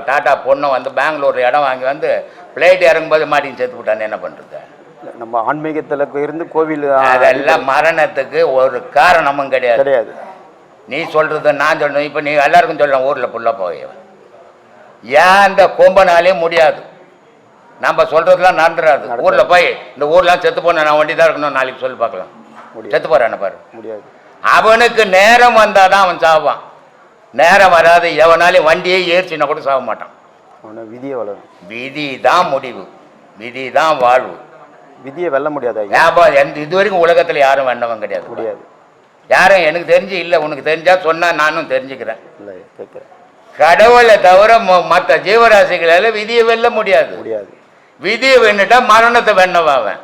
டாட்டா பொண்ணை வந்து பெங்களூரில் இடம் வாங்கி வந்து ஃப்ளைட் இறங்கும்போது மாட்டின்னு செத்து போட்டான்னு என்ன பண்ணுறது? நம்ம ஆன்மீகத்தில் இருந்து கோவில் அதெல்லாம் மரணத்துக்கு ஒரு காரணமும் கிடையாது. நீ சொல்கிறது நான் சொல்லணும். இப்போ நீ எல்லாருக்கும் சொல்லலாம் ஊரில் ஃபுல்லாக போயவன் ஏன் இந்த கொம்பனாலே முடியாது. நம்ம சொல்கிறதுலாம் நடந்துடாது. ஊரில் போய் இந்த ஊர்லாம் செத்து போன நான் வண்டி தான் இருக்கணும் நாளைக்கு சொல்லி பார்க்கலாம். செத்து போகிறான பாரு, முடியாது. அவனுக்கு நேரம் வந்தால் தான் அவன் சாவான். நேரம் வராது எவனாலையும் வண்டியே ஏறிச்சின்னா கூட சாக மாட்டான். விதியை வளரும். விதி தான் முடிவு, விதி தான் வாழ்வு. விதியை வெல்ல முடியாது. இது வரைக்கும் உலகத்தில் யாரும் வேண்டவன் கிடையாது. முடியாது. யாரும் எனக்கு தெரிஞ்சு இல்லை. உனக்கு தெரிஞ்சா சொன்னா நானும் தெரிஞ்சுக்கிறேன். இல்லை கேட்குறேன். கடவுளை தவிர மற்ற ஜீவராசிகளால் விதியை வெல்ல முடியாது. விதியை வெண்ணுட்டா மரணத்தை வெண்ணவாவன்.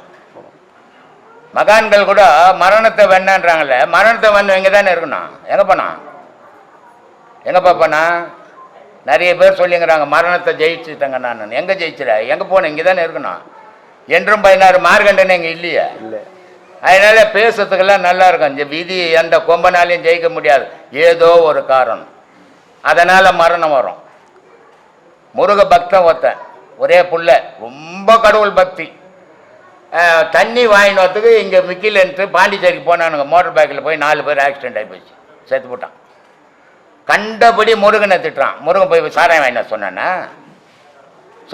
மகான்கள் கூட மரணத்தை வெண்ணன்றாங்கல்ல, மரணத்தை வெண்ண எங்கே தானே இருக்கணும். எங்கே போனா? எங்கப்பா போனா? நிறைய பேர் சொல்லிங்கிறாங்க மரணத்தை ஜெயிச்சுட்டேங்க நான். எங்கே ஜெயிச்சிட? எங்கே போனேன்? இங்கே தானே இருக்கணும். என்றும் 16 மார்கண்டன்னு எங்கே இல்லையா? இல்லை. அதனால பேசுறதுக்கெல்லாம் நல்லா இருக்கும். இந்த விதி எந்த கொம்பனாலையும் ஜெயிக்க முடியாது. ஏதோ ஒரு காரணம், அதனால மரணம் வரும். முருக பக்தன் ஒருத்தன், ஒரே புள்ள, ரொம்ப கடவுள் பக்தி. தண்ணி வாங்கிட்டு வரத்துக்கு இங்கே மிக்கிலன்ட்டு பாண்டிச்சேரிக்கு போனானுங்க. மோட்டர் பைக்கில் போய் 4 பேர் ஆக்சிடென்ட் ஆகி போச்சு, செத்து போட்டான். கண்டபடி முருகனை திட்டுறான். முருகன் போய் சாராயம் வாங்கினா சொன்னானா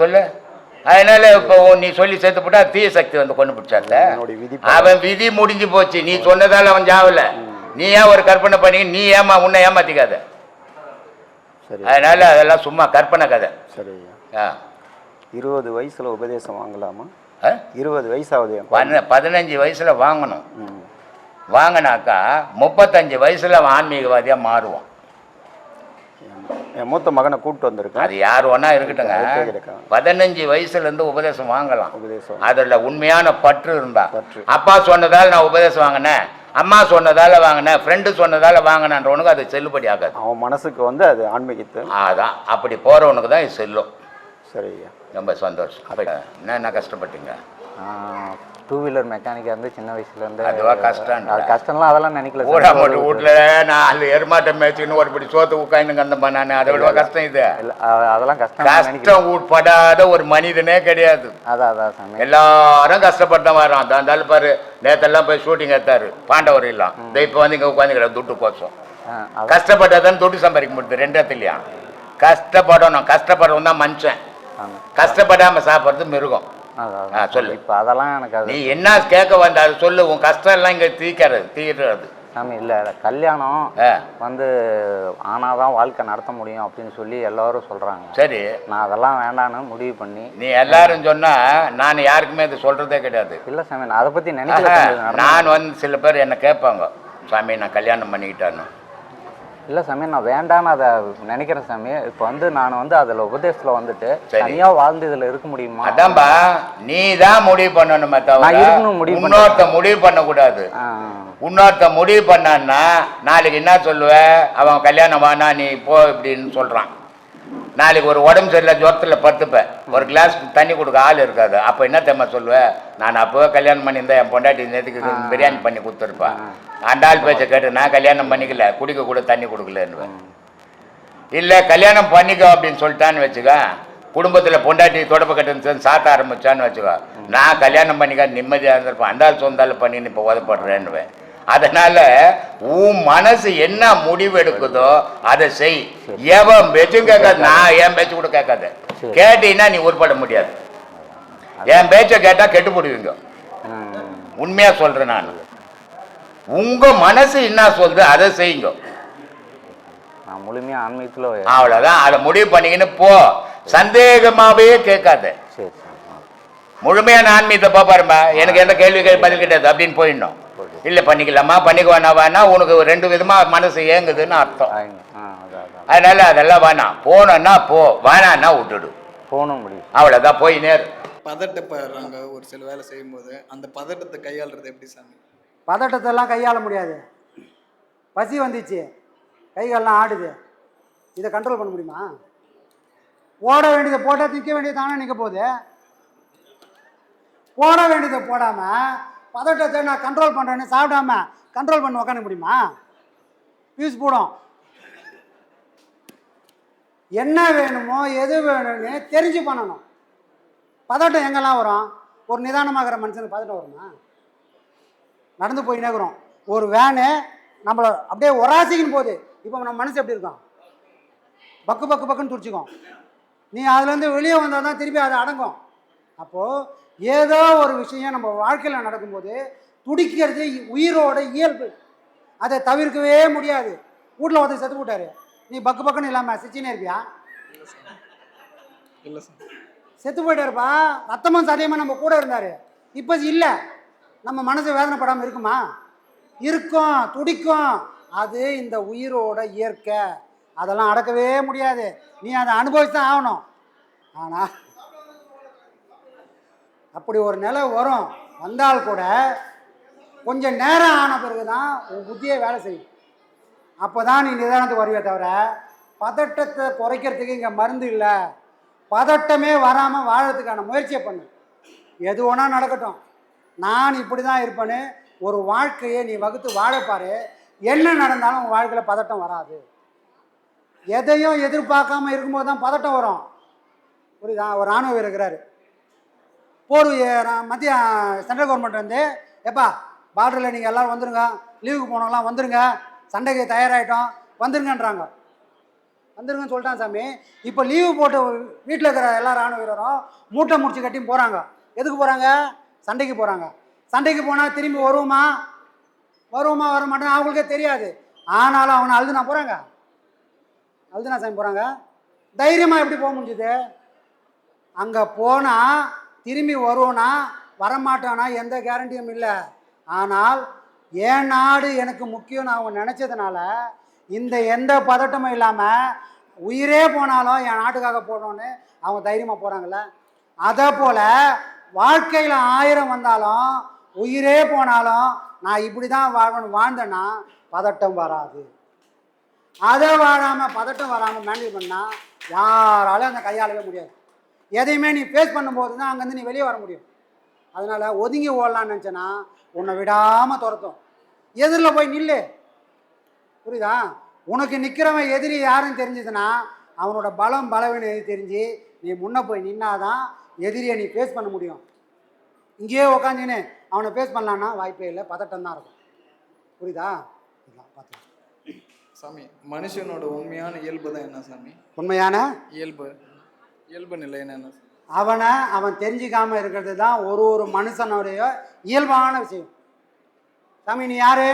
சொல்லு. அதனால இப்போ நீ சொல்லி செத்து போட்டா தீய சக்தி வந்து கொண்டு பிடிச்சால. அவன் விதி முடிஞ்சு போச்சு. நீ சொன்னதால அவன் ஜாவல. நீ ஏன் ஒரு கற்பனை பண்ணி நீ உன்னை ஏமாத்திக்காத. அதனால அதெல்லாம் சும்மா கற்பனை கதை. சரி. 20 வயசுல உபதேசம் வாங்கலாமா? 20 வயசாவது 15 வயசுல வாங்கணும். வாங்கினாக்கா 35 வயசுல அவன் ஆன்மீகவாதியா மாறுவான். என் மூத்த மகனை கூப்பிட்டு வந்திருக்கேன். அது யார் ஒன்னா இருக்கட்டுங்க. 15 வயசுல இருந்து உபதேசம் வாங்கலாம். அதுல உண்மையான பற்று இருந்தா. அப்பா சொன்னதால நான் உபதேசம் வாங்கினேன், அம்மா சொன்னதால வாங்கினேன், ஃப்ரெண்டு சொன்னதால வாங்கினன்றவனுக்கு அது செல்லுபடி ஆகாது. அவன் மனசுக்கு வந்து அது ஆன்மீகத்தை அதான் அப்படி போறவனுக்கு தான் இது செல்லும். சரியா, ரொம்ப சந்தோஷம். என்ன கஷ்டப்பட்டீங்க? 2 வீலர் மெக்கானிக்காக இருந்து சின்ன வயசுலேருந்து. அதுவா கஷ்டம்? அது கஷ்டம்லாம் அதெல்லாம் நினைக்கல. ஊரா மட்டும் வீட்டில் 4 எருமாட்டம் மேய்ச்சின்னு ஒரு படி சோத்து உட்காந்துங்க அந்த நான் அதை விட கஷ்டம் இது. அதெல்லாம் கஷ்டம். கஷ்டம் உட்படாத ஒரு மனிதனே கிடையாது. அதான் சாமி, எல்லாரும் கஷ்டப்பட்டு வரோம். அந்த இருந்தாலும் பாரு, நேற்றெல்லாம் போய் ஷூட்டிங் எடுத்தாரு பாண்டவர் எல்லாம். இப்போ வந்து இங்கே உட்காந்துக்கிற துட்டு கோசம் கஷ்டப்பட்டாதான் துட்டு சம்பாதிக்க முடியுது. 2 இடத்துலையா கஷ்டப்படணும். கஷ்டப்படுறவன் தான் மனுஷன். கஷ்டப்படாம சாப்பிட்றது மிருகம். சொல்லு. இப்போ அதெல்லாம் எனக்கு நீ என்ன கேட்க வந்த அது சொல்லு. உன் கஷ்டம் எல்லாம் இங்கே தீர்றது சாமி. இல்லை கல்யாணம் வந்து ஆனாதான் வாழ்க்கை நடத்த முடியும் அப்படின்னு சொல்லி எல்லாரும் சொல்றாங்க. சரி, நான் அதெல்லாம் வேண்டான்னு முடிவு பண்ணி. நீ எல்லாரும் சொன்னா நான் யாருக்குமே இது சொல்றதே கிடையாது. இல்லை சாமி, நான் அதை பத்தி நினைக்கல. நான் வந்து சில பேர் என்ன கேட்பாங்க, சாமி நான் கல்யாணம் பண்ணிக்கிட்டான்னு. இல்லை சாமி, நான் வேண்டான்னு அதை நினைக்கிறேன் சாமி. இப்போ வந்து நான் வந்து அதில் உபதேசத்தில் வந்துட்டு தனியாக வாழ்ந்து இதில் இருக்க முடியுமா? அதான்பா, நீ தான் முடிவு பண்ணணுமே தவிர இன்னொருத்த முடிவு பண்ணக்கூடாது. இன்னொருத்த முடிவு பண்ணான்னா நாளைக்கு என்ன சொல்லுவ, அவன் கல்யாணம் வானா நீ போ இப்படின்னு சொல்கிறான். நாளைக்கு ஒரு உடம்பு சரியில்லை ஜுரத்தில் படுத்துப்பேன், ஒரு கிளாஸ் தண்ணி கொடுக்க ஆள் இருக்காது. அப்போ என்ன தெரியுமா சொல்லுவேன், நான் அப்போவே கல்யாணம் பண்ணியிருந்தேன், என் பொண்டாட்டி நேற்றுக்கு பிரியாணி பண்ணி கொடுத்துருப்பேன். ஆண்டாள் பேச்சை கேட்டு நான் கல்யாணம் பண்ணிக்கல, குடிக்க கூட தண்ணி கொடுக்கலன்னுவேன். இல்லை கல்யாணம் பண்ணிக்கோ அப்படின்னு சொல்லிட்டான்னு வச்சுக்க, குடும்பத்தில் பொண்டாட்டி தொடப்ப கட்டுன்னு சாத்த ஆரம்பிச்சான்னு வச்சுக்கோ, நான் கல்யாணம் பண்ணிக்க நிம்மதியாக இருந்திருப்பேன், அந்தாள் சொந்தாலும் பண்ணின்னு இப்போ உதப்படுறேன்னுவேன். அதனால உன் மனசு என்ன முடிவு எடுக்குதோ அதை செய். எவன் பேச்சும் கேட்காது, நான் என் பேச்சு கூட கேட்காது. கேட்டீங்கன்னா நீ உருப்பட முடியாது. என் பேச்சை கேட்டா கெட்டு போடுவீங்க. உண்மையா சொல்றேன் நான். உங்க மனசு என்ன சொல்றது அதை செய்யுங்க. நான் முழுமையா ஆன்மீகத்துல அவ்வளவுதான். அதை முடிவு பண்ணிக்கின்னு போ, சந்தேகமாவே கேட்காத. சரி முழுமையான ஆன்மீகத்தை பாப்பாருமா, எனக்கு எந்த கேள்வி பதில் கிடையாது அப்படின்னு போயிடணும். இல்லை பண்ணிக்கலாமா பண்ணிக்குவானா வேணா, உனக்கு 2 விதமா மனசு ஏங்குதுன்னு அர்த்தம். அதனால அதெல்லாம் வேணாம். போனோன்னா போ, வேணான்னா விட்டுடு. போகணும் முடியும். அவ்வளோதான், போய் நேர். பதட்டப்படுறாங்க ஒரு சில வேலை செய்யும்போது, அந்த பதட்டத்தை கையாளுறது எப்படி சாமி? பதட்டத்தெல்லாம் கையாள முடியாது. பசி வந்துச்சு, கைகாலெலாம் ஆடுது, இதை கண்ட்ரோல் பண்ண முடியுமா? ஓட வேண்டியதை போட்டால் நிற்க வேண்டியது தானே நிற்க போகுது. போட வேண்டியதை போடாமல் பதட்டத்தை நான் கண்ட்ரோல் பண்ணுறேன்னு சாப்பிடாம கண்ட்ரோல் பண்ண உக்காந்து முடியுமா? ஃபியூஸ் போடும். என்ன வேணுமோ எது வேணும்னு தெரிஞ்சு பண்ணணும். பதட்டம் எங்கெல்லாம் வரும்? ஒரு நிதானமாகிற மனுஷனுக்கு பதட்டம் வருமா? நடந்து போய் நேக்குறோம், ஒரு வேனு நம்மளை அப்படியே ஒராசிக்கின்னு போகுது. இப்போ நம்ம மனசு எப்படி இருக்கும்? பக்கு பக்கு பக்குன்னு துடிச்சிக்கும். நீ அதுலேருந்து வெளியே வந்தால் தான் திருப்பி அது அடங்கும். அப்போது ஏதோ ஒரு விஷயம் நம்ம வாழ்க்கையில் நடக்கும்போது துடிக்கிறது உயிரோட இயல்பு, அதை தவிர்க்கவே முடியாது. வீட்டில் ஒருத்தர் செத்து போட்டாரு, நீ பக்கு பக்குன்னு இல்லாமல் சிச்சினே இருப்பியா? இல்லை சார், செத்து போயிட்டாருப்பா, ரத்தமும் சதையமாக நம்ம கூட இருந்தார். இப்போ இல்லை, நம்ம மனசு வேதனைப்படாமல் இருக்குமா? இருக்கும், துடிக்கும். அது இந்த உயிரோட இயற்கை, அதெல்லாம் அடக்கவே முடியாது. நீ அதை அனுபவிச்சு தான் ஆகணும். ஆனால் அப்படி ஒரு நிலை வரும், வந்தால் கூட கொஞ்சம் நேரம் ஆன பிறகு தான் உன் புத்தியே வேலை செய்யும். அப்போ தான் நீ நிதானத்துக்கு வருவே தவிர, பதட்டத்தை குறைக்கிறதுக்கு இங்கே மருந்து இல்லை. பதட்டமே வராமல் வாழறதுக்கான முயற்சியை பண்ணு. எது ஒன்றா நடக்கட்டும், நான் இப்படி தான் இருப்பேன்னு ஒரு வாழ்க்கையை நீ வகுத்து வாழப்பாரு. என்ன நடந்தாலும் உன் வாழ்க்கையில் பதட்டம் வராது. எதையும் எதிர்பார்க்காம இருக்கும்போது தான் பதட்டம் வரும். புரியுதா? ஒரு ராணுவ வீரர் இருக்கிறாரு, போர் மத்திய சென்ட்ரல் கவர்மெண்ட் வந்து, எப்பா பார்டரில் நீங்கள் எல்லோரும் வந்துடுங்க, லீவுக்கு போனவங்களாம் வந்துடுங்க, சண்டைக்கு தயாராகிட்டோம் வந்துருங்கன்றாங்க. வந்துருங்கன்னு சொல்லிட்டான் சாமி. இப்போ லீவு போட்டு வீட்டில் இருக்கிற எல்லா ராணுவ வீரரும் மூட்டை முடிச்சு கட்டி போகிறாங்க. எதுக்கு போகிறாங்க? சண்டைக்கு போகிறாங்க. சண்டைக்கு போனால் திரும்பி வருவோமா வர மாட்டேன் அவங்களுக்கே தெரியாது. ஆனாலும் அவனை அழுதுனா போகிறாங்க, அழுதுனா சாமி போகிறாங்க. தைரியமாக எப்படி போக முடிஞ்சுது? அங்கே போனால் திரும்பி வருவோன்னா வரமாட்டானா எந்த கேரண்டியும் இல்லை. ஆனால் என் நாடு எனக்கு முக்கியம்னு அவங்க நினச்சதுனால இந்த எந்த பதட்டமும் இல்லாமல் உயிரே போனாலும் என் நாட்டுக்காக போடணும்னு அவங்க தைரியமாக போகிறாங்கல்ல. அதே போல் வாழ்க்கையில் 1000 வந்தாலும் உயிரே போனாலும் நான் இப்படி தான் வாழணும் வாழ்ந்தேன்னா பதட்டம் வராது. அதை வாழாமல் பதட்டம் வராமல் மேனேஜ் பண்ணால் யாராலும் அந்த கையாளவே முடியாது. எதையுமே நீ ஃபேஸ் பண்ணும்போது தான் அங்கேருந்து நீ வெளியே வர முடியும். அதனால் ஒதுங்கி ஓடலான்னு நினச்சேன்னா உன்னை விடாமல் துரத்தும். எதிரில் போய் நில்லு. புரியுதா? உனக்கு நிற்கிறவன் எதிரி யாருன்னு தெரிஞ்சதுன்னா அவனோட பலம் பலவீனம் எது தெரிஞ்சு நீ முன்னே போய் நின்னாதான் எதிரியை நீ ஃபேஸ் பண்ண முடியும். இங்கேயே உக்காந்துன்னு அவனை ஃபேஸ் பண்ணலான்னா வாய்ப்பே இல்லை, பதட்டம் தான் இருக்கும். புரியுதா? பார்த்து சாமி, மனுஷனோட உண்மையான இயல்பு தான் என்ன சாமி? உண்மையான இயல்பு நிலை என்ன? அவன் தெரிஞ்சிக்காமல் இருக்கிறது தான் ஒரு மனுஷனுடைய இயல்பான விஷயம். சாமி நீ யாரு?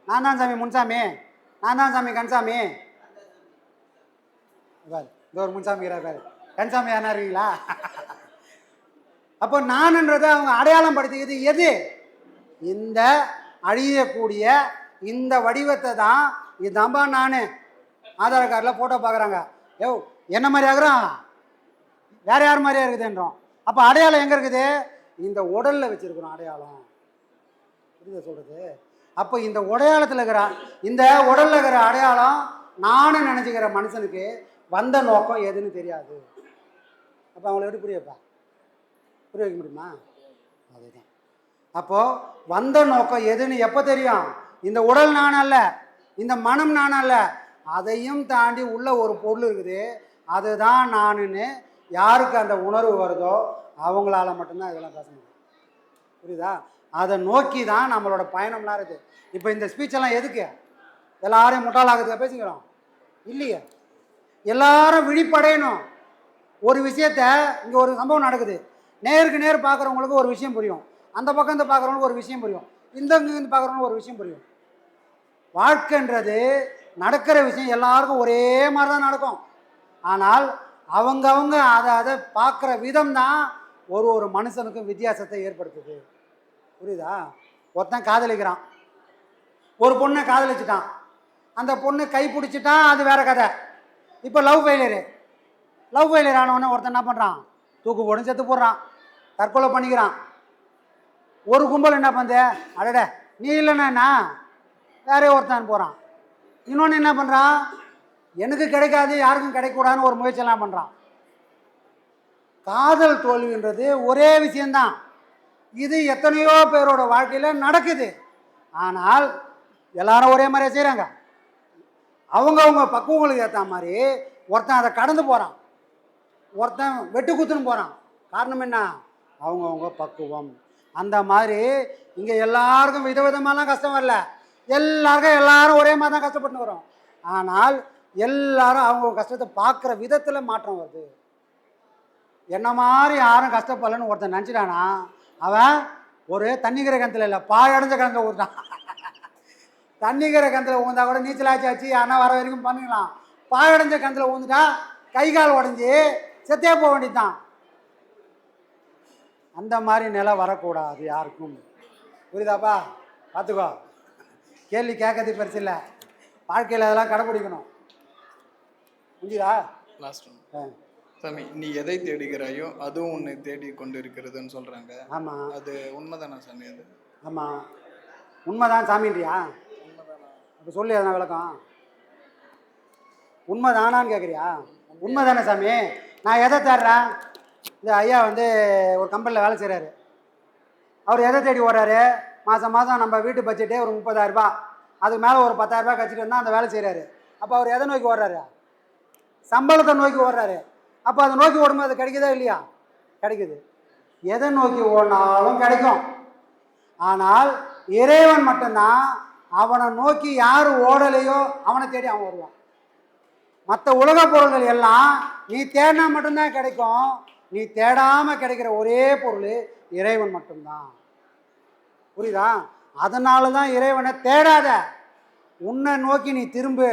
நான் தான் சாமி முன்சாமி, நான் தான் சாமி கன்சாமி. இது ஒரு முன்சாமி இருக்காரு, கன்சாமி யாரா இருக்கீங்களா? அப்போ நான்ன்றதை அவங்க அடையாளம் படுத்திக்கிறது எது? இந்த அழியக்கூடிய இந்த வடிவத்தை தான். இதுதான்பா நான். ஆதார் கார்டில் ஃபோட்டோ பார்க்குறாங்க, யோ என்ன மாதிரி ஆகுறான், வேற யார் மாதிரியா இருக்குதுன்றோம். அப்போ அடையாளம் எங்கே இருக்குது? இந்த உடலில் வச்சுருக்குறோம் அடையாளம். புரியுதா சொல்கிறது? அப்போ இந்த உடையாளத்தில் இருக்கிற இந்த உடலில் இருக்கிற அடையாளம் நான் நினச்சிக்கிற மனுஷனுக்கு வந்த நோக்கம் எதுன்னு தெரியாது. அப்போ அவங்கள எப்படி புரிய வைக்க முடியுமா? அதுதான். அப்போது வந்த நோக்கம் எதுன்னு எப்போ தெரியும்? இந்த உடல் நான் அல்ல, இந்த மனம் நான் அல்ல, அதையும் தாண்டி உள்ள ஒரு பொருள் இருக்குது, அதுதான் நானுன்னு யாருக்கு அந்த உணர்வு வருதோ அவங்களால மட்டும்தான் இதெல்லாம் பேச முடியும். புரியுதா? அதை நோக்கி தான் நம்மளோட பயணம்லாம் இருக்குது. இப்போ இந்த ஸ்பீச்செல்லாம் எதுக்கு? எல்லாரையும் முட்டாளாகிறதுக்கு பேசிக்கிறோம் இல்லையே. எல்லாரும் விழிப்படையணும். ஒரு விஷயத்த இங்கே ஒரு சம்பவம் நடக்குது, நேருக்கு நேர் பார்க்குறவங்களுக்கு ஒரு விஷயம் புரியும், அந்த பக்கம் இருந்து பார்க்குறவங்களுக்கு ஒரு விஷயம் புரியும், இருந்து பார்க்குறவங்களுக்கு ஒரு விஷயம் புரியும். வாழ்க்கைன்றது நடக்கிற விஷயம் எல்லாருக்கும் ஒரே மாதிரி தான் நடக்கும். ஆனால் அவங்கவுங்க அதை பார்க்குற விதம் தான் ஒரு மனுஷனுக்கும் வித்தியாசத்தை ஏற்படுத்துது. புரியுதா? ஒருத்தன் காதலிக்கிறான், ஒரு பொண்ணை காதலிச்சிட்டான், அந்த பொண்ணு கை பிடிச்சிட்டான், அது வேற கதை. இப்போ லவ் ஃபெயிலியர் ஆனவொடனே ஒருத்தன் என்ன பண்ணுறான்? தூக்கு போட்டு செத்து போடுறான், தற்கொலை பண்ணிக்கிறான். ஒரு கும்பல் என்ன பண்ணுது? அடட நீ இல்லைன்னா என்ன, வேறே ஒருத்தன் போகிறான். இன்னொன்று என்ன பண்ணுறான்? எனக்கு கிடைக்காது யாருக்கும் கிடைக்கூடாதுன்னு ஒரு முயற்சியெல்லாம் பண்ணுறான். காதல் தோல்வின்றது ஒரே விஷயந்தான். இது எத்தனையோ பேரோட வாழ்க்கையில் நடக்குது. ஆனால் எல்லாரும் ஒரே மாதிரியே செய்கிறாங்க. அவங்கவுங்க பக்குவங்களுக்கு ஏற்ற மாதிரி ஒருத்தன் அதை கடந்து போகிறான், ஒருத்தன் வெட்டு குத்துன்னு போகிறான். காரணம் என்ன? அவங்கவுங்க பக்குவம். அந்த மாதிரி இங்கே எல்லாருக்கும் விதவிதமாலாம் கஷ்டம் வரல, எல்லாரும் ஒரே மாதிரி தான் கஷ்டப்பட்டு வரோம். ஆனால் எல்லாரும் அவங்க கஷ்டத்தை பார்க்குற விதத்தில் மாற்றம் வருது. என்ன மாதிரி யாரும் கஷ்டப்படலன்னு ஒருத்தன் நினச்சிட்டானா அவன் ஒரு தண்ணிக்கிற கிணத்துல இல்லை, பாழடைஞ்ச கிணத்துல ஊற்றான். தண்ணிக்கிற கிணத்துல ஊந்தா கூட நீச்சலாச்சாச்சு யாருன்னா வர வரைக்கும் பண்ணிக்கலாம். பாழடைஞ்ச கிணத்துல ஊந்துட்டா கை கால் உடஞ்சி செத்தே போக வேண்டியதுதான். அந்த மாதிரி நிலை வரக்கூடாது யாருக்கும். புரியுதாப்பா? பார்த்துக்கோ, கேள்வி கேட்கறது பெருசு இல்லை, வாழ்க்கையில் அதெல்லாம் கடைப்பிடிக்கணும். புரியுதா? லாஸ்ட் ஒன் சாமி, நீ எதை தேடுகிறாயோ அதுவும் உன்னை தேடி கொண்டு இருக்கிறதுன்னு சொல்கிறாங்க. ஆமாம், அது உண்மைதானா சாமி? அது ஆமாம் உண்மைதான் சாமின்றியா? அப்போ சொல்லி எதனா விளக்கம். உண்மைதானான்னு கேட்குறியா? உண்மைதானே சாமி. நான் எதை தேடுறேன்? இந்த ஐயா வந்து ஒரு கம்பெனியில் வேலை செய்கிறாரு. அவர் எதை தேடி ஓடுறாரு? மாதம் நம்ம வீட்டு பட்ஜெட்டே ஒரு 30,000 ரூபாய், அதுக்கு மேலே ஒரு 10,000 ரூபாய் கழிச்சிட்டு வந்தால் அந்த வேலை செய்கிறாரு. அப்போ அவர் எதை நோக்கி ஓடுறாரு? சம்பளத்தை நோக்கி ஓடுறாரு. அப்போ அதை நோக்கி ஓடும்போது அது கிடைக்குதா இல்லையா? கிடைக்குது. எதை நோக்கி ஓடினாலும் கிடைக்கும். ஆனால் இறைவன் மட்டும்தான் அவனை நோக்கி யார் ஓடலையோ அவனை தேடி அவன் வருவான். மற்ற உலக பொருள்கள் எல்லாம் நீ தேடினா மட்டும்தான் கிடைக்கும். நீ தேடாமல் கிடைக்கிற ஒரே பொருள் இறைவன் மட்டும்தான். புரியுதா? அதனால தான் இறைவனை தேடாத, உன்னை நோக்கி நீ திரும்பு.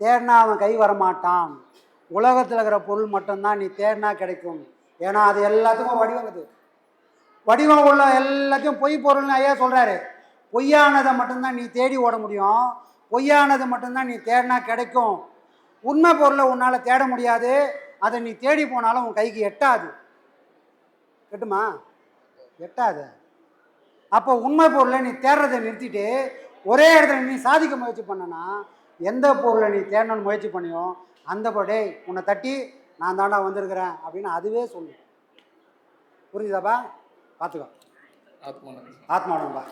தேடினா அவன் கை வரமாட்டான். உலகத்தில் இருக்கிற பொருள் மட்டும்தான் நீ தேடினா கிடைக்கும். ஏன்னா அது எல்லாத்துக்கும் வடிவங்குது. வடிவம் உள்ள எல்லாத்தையும் பொய் பொருள்னு ஐயா சொல்கிறாரு. பொய்யானதை மட்டும்தான் நீ தேடி ஓட முடியும், பொய்யானதை மட்டும்தான் நீ தேடினா கிடைக்கும். உண்மை பொருளை உன்னால் தேட முடியாது, அதை நீ தேடி போனாலும் உன் கைக்கு எட்டாது. எட்டுமா? எட்டாது. அப்போ உண்மை பொருளை நீ தேடுறதை நிறுத்திட்டு ஒரே இடத்துல நீ சாதிக்க முயற்சி பண்ணனா, எந்த பொருளை நீ தேடணும்னு முயற்சி பண்ணியோ அந்த பொருளை உன்னை தட்டி நான் தாண்டா வந்திருக்கிறேன் அப்படின்னு அதுவே சொல்லு. புரியுதாப்பா? பார்த்துக்கோ. ஆத்மானம்பா.